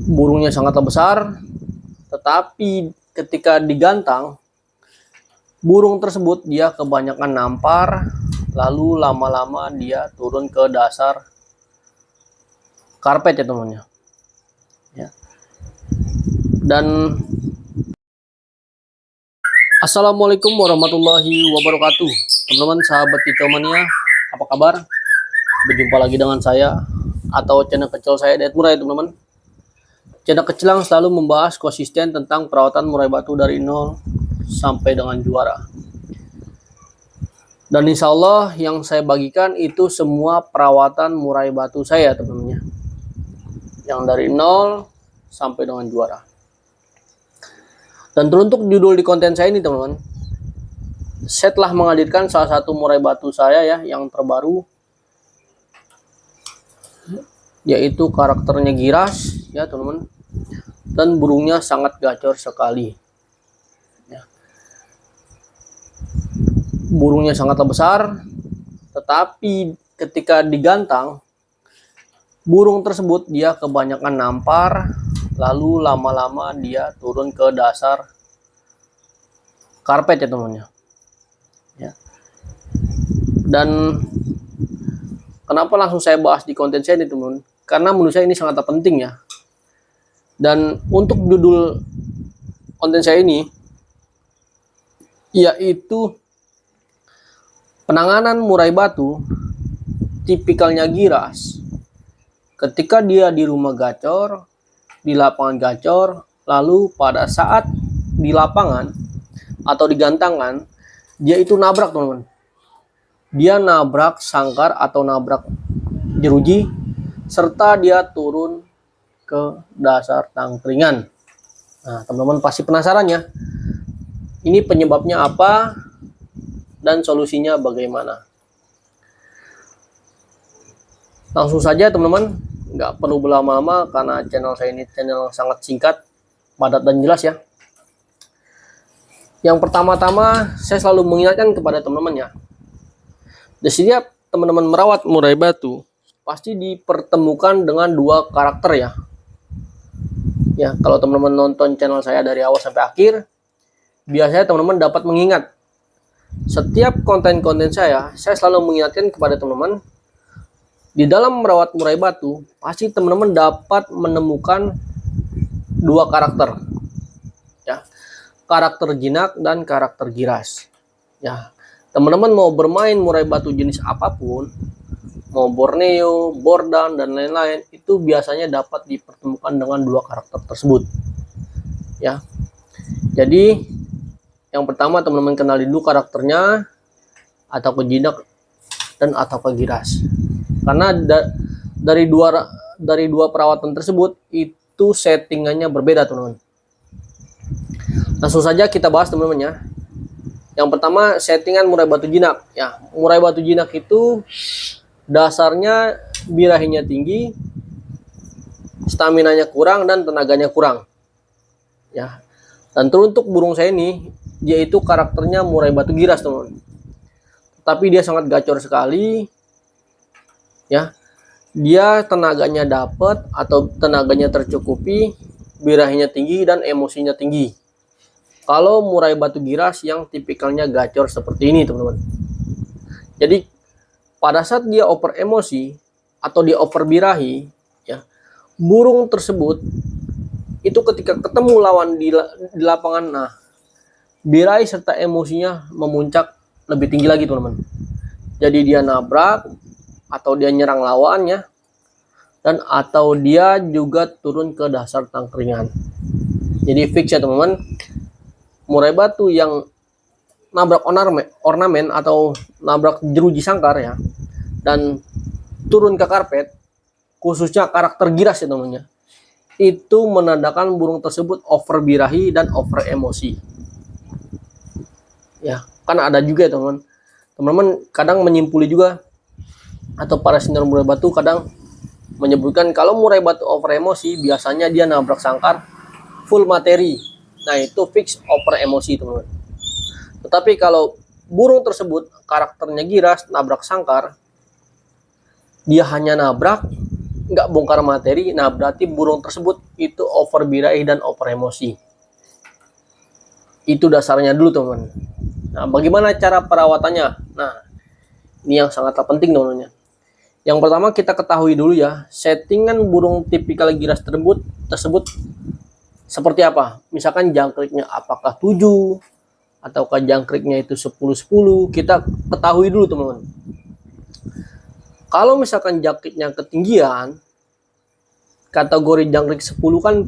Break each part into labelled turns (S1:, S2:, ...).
S1: Burungnya sangatlah besar, tetapi ketika digantang, burung tersebut dia kebanyakan nampar, lalu lama-lama dia turun ke dasar karpet ya teman-teman ya. Dan Assalamualaikum warahmatullahi wabarakatuh, teman-teman sahabat kicau mania, apa kabar? Berjumpa lagi dengan saya atau channel kecil saya, Dayat Murai teman-teman. Channel kecil yang selalu membahas konsisten tentang perawatan murai batu dari nol sampai dengan juara. Dan insya Allah yang saya bagikan itu semua perawatan murai batu saya teman-teman, yang dari nol sampai dengan juara. Dan teruntuk judul di konten saya ini teman-teman, saya telah menghadirkan salah satu murai batu saya ya yang terbaru, yaitu karakternya giras ya teman-teman, dan burungnya sangat gacor sekali ya. Burungnya sangatlah besar, tetapi ketika digantang, burung tersebut dia kebanyakan nampar, lalu lama-lama dia turun ke dasar karpet ya teman-teman ya. Dan kenapa langsung saya bahas di konten saya ini teman-teman, karena menurut saya ini sangat penting ya. Dan untuk judul konten saya ini yaitu penanganan murai batu tipikalnya giras ketika dia di rumah gacor, di lapangan gacor, lalu pada saat di lapangan atau digantangkan, dia itu nabrak teman-teman. Dia nabrak sangkar atau nabrak jeruji, serta dia turun ke dasar tangkringan. Nah, teman-teman pasti penasaran ya, ini penyebabnya apa dan solusinya bagaimana. Langsung saja teman-teman, nggak perlu berlama-lama karena channel saya ini channel sangat singkat, padat dan jelas ya. Yang pertama-tama saya selalu mengingatkan kepada teman-teman ya, di setiap teman-teman merawat murai batu pasti dipertemukan dengan dua karakter ya. Ya, kalau teman-teman nonton channel saya dari awal sampai akhir, biasanya teman-teman dapat mengingat setiap konten-konten saya selalu mengingatkan kepada teman-teman, di dalam merawat murai batu pasti teman-teman dapat menemukan dua karakter ya, karakter jinak dan karakter giras ya. Teman-teman mau bermain murai batu jenis apapun, mau Borneo, Bordan dan lain-lain, itu biasanya dapat dipertemukan dengan dua karakter tersebut ya. Jadi yang pertama teman-teman kenali dulu karakternya, atau ke jinak dan atau ke giras. Karena dari dua perawatan tersebut itu settingannya berbeda teman-teman. Langsung saja kita bahas teman-teman ya. Yang pertama settingan murai batu jinak ya. Murai batu jinak itu dasarnya birahinya tinggi, staminanya kurang dan tenaganya kurang ya. Dan teruntuk burung saya ini yaitu karakternya murai batu giras teman-teman, tapi dia sangat gacor sekali ya. Dia tenaganya dapat atau tenaganya tercukupi, birahinya tinggi dan emosinya tinggi. Kalau murai batu giras yang tipikalnya gacor seperti ini teman-teman, jadi pada saat dia over emosi atau dia over birahi ya, burung tersebut itu ketika ketemu lawan di lapangan, nah birahi serta emosinya memuncak lebih tinggi lagi teman-teman. Jadi dia nabrak atau dia nyerang lawannya, dan atau dia juga turun ke dasar tangkringan. Jadi fix ya teman-teman, murai batu yang nabrak ornamen atau nabrak jeruji sangkar ya, dan turun ke karpet, khususnya karakter giras ya teman-teman, itu menandakan burung tersebut over birahi dan over emosi ya. Kan ada juga ya teman-teman kadang menyimpuli juga, atau para senior murai batu kadang menyebutkan kalau murai batu over emosi biasanya dia nabrak sangkar full materi. Nah itu fix over emosi teman-teman. Tetapi kalau burung tersebut karakternya giras, nabrak sangkar, dia hanya nabrak nggak bongkar materi, nah berarti burung tersebut itu over birahi dan over emosi. Itu dasarnya dulu teman. Nah, bagaimana cara perawatannya? Nah, ini yang sangat penting teman-teman. Yang pertama kita ketahui dulu ya, settingan burung tipikal giras tersebut seperti apa. Misalkan jangkriknya apakah 7 ataukah jangkriknya itu 10-10, kita ketahui dulu teman-teman. Kalau misalkan jangkriknya ketinggian, kategori jangkrik 10 kan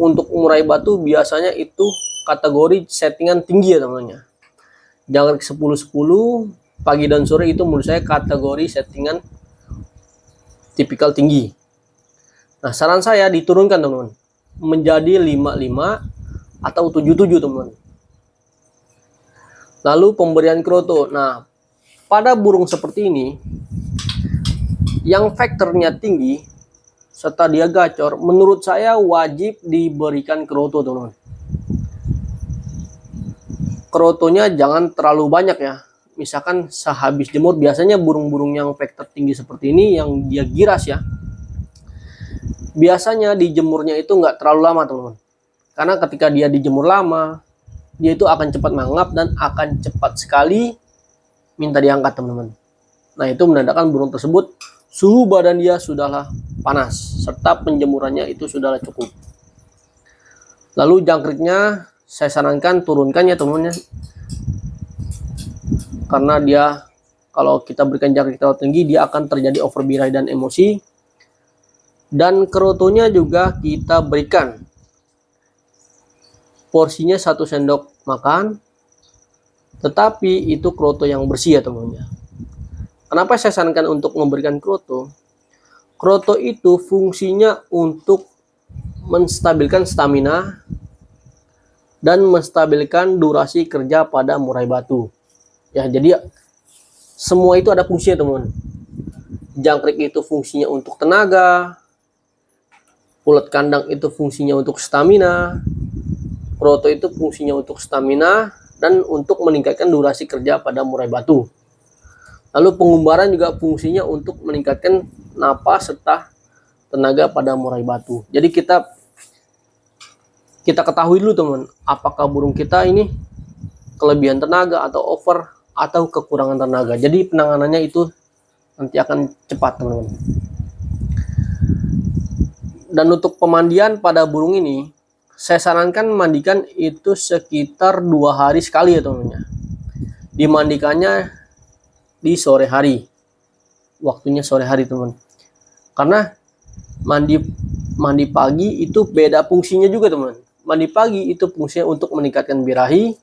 S1: untuk murai batu biasanya itu kategori settingan tinggi ya teman-teman. Jangkrik 10-10 pagi dan sore itu menurut saya kategori settingan tipikal tinggi. Nah, saran saya diturunkan teman-teman menjadi 55 atau 77 teman-teman. Lalu pemberian kroto. Nah, pada burung seperti ini yang faktornya tinggi serta dia gacor, menurut saya wajib diberikan kroto teman-teman. Krotonya jangan terlalu banyak ya. Misalkan sehabis jemur, biasanya burung-burung yang faktor tinggi seperti ini yang dia giras ya, biasanya dijemurnya itu nggak terlalu lama teman-teman. Karena ketika dia dijemur lama, dia itu akan cepat mangap dan akan cepat sekali minta diangkat teman-teman. Nah, itu menandakan burung tersebut suhu badan dia sudahlah panas serta penjemurannya itu sudahlah cukup. Lalu jangkriknya saya sarankan turunkan ya teman-teman, karena dia kalau kita berikan jangkrik terlalu tinggi dia akan terjadi over birahi dan emosi. Dan krotonya juga kita berikan porsinya 1 sendok makan, tetapi itu kroto yang bersih ya teman-teman. Kenapa saya sarankan untuk memberikan kroto? Kroto itu fungsinya untuk menstabilkan stamina dan menstabilkan durasi kerja pada murai batu. Ya, jadi semua itu ada fungsinya teman-teman. Jangkrik itu fungsinya untuk tenaga, ulet kandang itu fungsinya untuk stamina, kroto itu fungsinya untuk stamina dan untuk meningkatkan durasi kerja pada murai batu. Lalu pengumbaran juga fungsinya untuk meningkatkan napas serta tenaga pada murai batu. Jadi kita ketahui dulu teman, apakah burung kita ini kelebihan tenaga atau over atau kekurangan tenaga. Jadi penanganannya itu nanti akan cepat teman-teman. Dan untuk pemandian pada burung ini, saya sarankan mandikan itu sekitar 2 hari sekali ya teman-teman. Dimandikannya di sore hari, waktunya sore hari teman. Karena mandi pagi itu beda fungsinya juga teman. Mandi pagi itu fungsinya untuk meningkatkan birahi,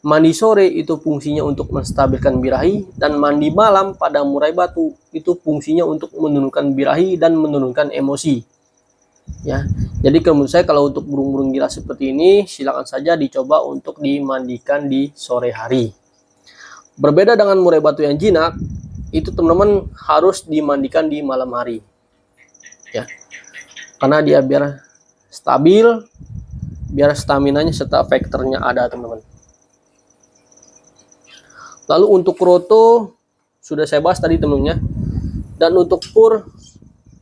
S1: mandi sore itu fungsinya untuk menstabilkan birahi, dan mandi malam pada murai batu itu fungsinya untuk menurunkan birahi dan menurunkan emosi. Ya, jadi menurut saya kalau untuk burung-burung gila seperti ini silakan saja dicoba untuk dimandikan di sore hari. Berbeda dengan murai batu yang jinak, itu teman-teman harus dimandikan di malam hari. Ya, karena dia biar stabil, biar staminanya serta faktornya ada teman-teman. Lalu untuk kroto sudah saya bahas tadi teman-teman ya. Dan untuk pur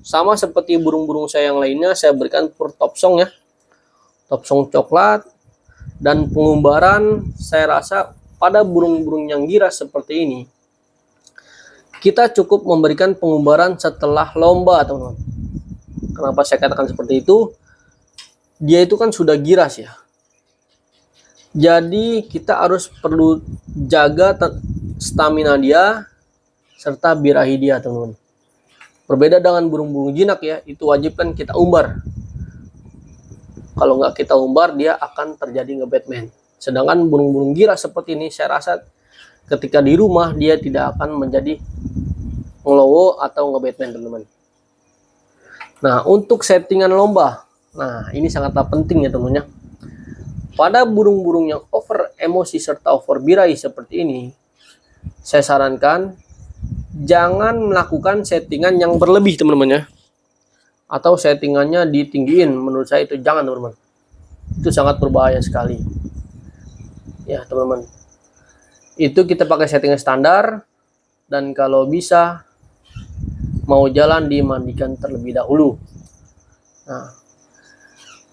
S1: sama seperti burung-burung saya yang lainnya, saya berikan pur topsong ya, topsong coklat. Dan pengumbaran saya rasa pada burung-burung yang giras seperti ini, kita cukup memberikan pengumbaran setelah lomba teman-teman. Kenapa saya katakan seperti itu? Dia itu kan sudah giras ya, jadi kita harus perlu jaga stamina dia serta birahi dia teman-teman. Berbeda dengan burung-burung jinak ya, itu wajib kan kita umbar. Kalau nggak kita umbar, dia akan terjadi nge-Batman. Sedangkan burung-burung giras seperti ini, saya rasa ketika di rumah dia tidak akan menjadi ngelowo atau nge-Batman teman-teman. Nah, untuk settingan lomba, nah ini sangatlah penting ya teman-teman. Pada burung-burung yang over emosi serta over birahi seperti ini, saya sarankan jangan melakukan settingan yang berlebih teman-teman ya, atau settingannya ditinggiin. Menurut saya itu jangan teman-teman, itu sangat berbahaya sekali ya teman-teman. Itu kita pakai settingan standar, dan kalau bisa mau jalan dimandikan terlebih dahulu. Nah,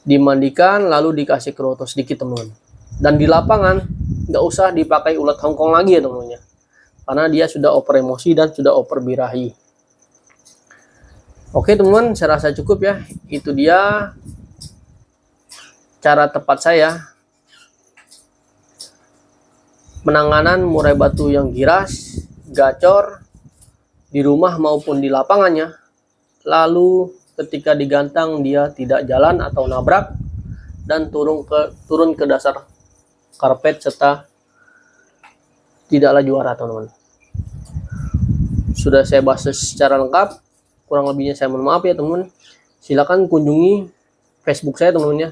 S1: dimandikan lalu dikasih keroto sedikit teman-teman. Dan di lapangan nggak usah dipakai ulat Hongkong lagi ya teman-teman ya, karena dia sudah over emosi dan sudah over birahi. Oke teman-teman, saya rasa cukup ya. Itu dia cara tepat saya penanganan murai batu yang giras, gacor di rumah maupun di lapangannya. Lalu ketika digantang dia tidak jalan atau nabrak dan turun ke dasar karpet serta tidaklah juara teman-teman. Sudah saya bahas secara lengkap. Kurang lebihnya saya mohon maaf ya teman-teman. Silakan kunjungi Facebook saya teman-teman ya,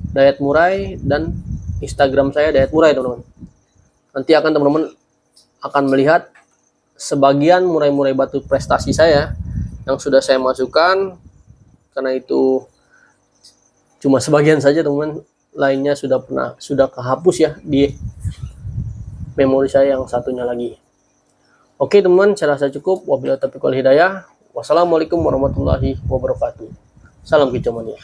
S1: Dayat Murai, dan Instagram saya Dayat Murai teman-teman. Nanti akan teman-teman akan melihat sebagian murai-murai batu prestasi saya yang sudah saya masukkan, karena itu cuma sebagian saja teman-teman, lainnya sudah kehapus ya di memori saya yang satunya lagi. Oke teman-teman, saya rasa cukup. Wabillahi taufiq wal hidayah. Wassalamualaikum warahmatullahi wabarakatuh. Salam kicau mania.